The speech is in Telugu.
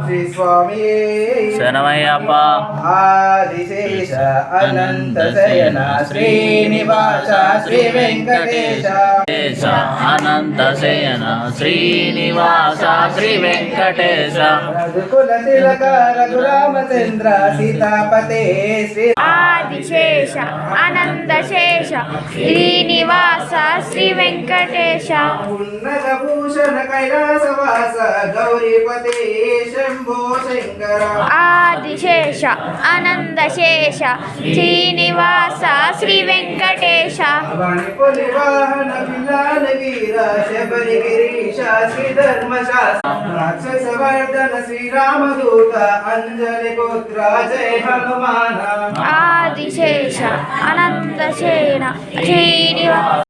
శ్రీ స్వామి శరణమయ్యప్ప. ఆదిశేష అనంత శయన శ్రీనివాస శ్రీ వెంకటేశ అనంత శయన శ్రీనివాస శ్రీ వెంకటేశ రఘుకుల తిలక రఘురామచంద్ర సీతాపతే శ్రీ ఆదిశేష అనంతశేష శ్రీనివాస శ్రీ వెంకటేశ ఉన్నత భూషణ కైలాసవాస గౌరీపతే శంభో శంకర ఆదిశేష అనంతశేష శ్రీనివాస శ్రీ వెంకటేశ మణిపులి వాహన విలాల వీర శబరి గిరీశ శ్రీ ధర్మశాస్త్ర రాక్షస వర్ధన శ్రీరామదూత అంజలి పుత్ర జయ హనుమాన ఆదిశేష అనంతశేన శ్రీనివాస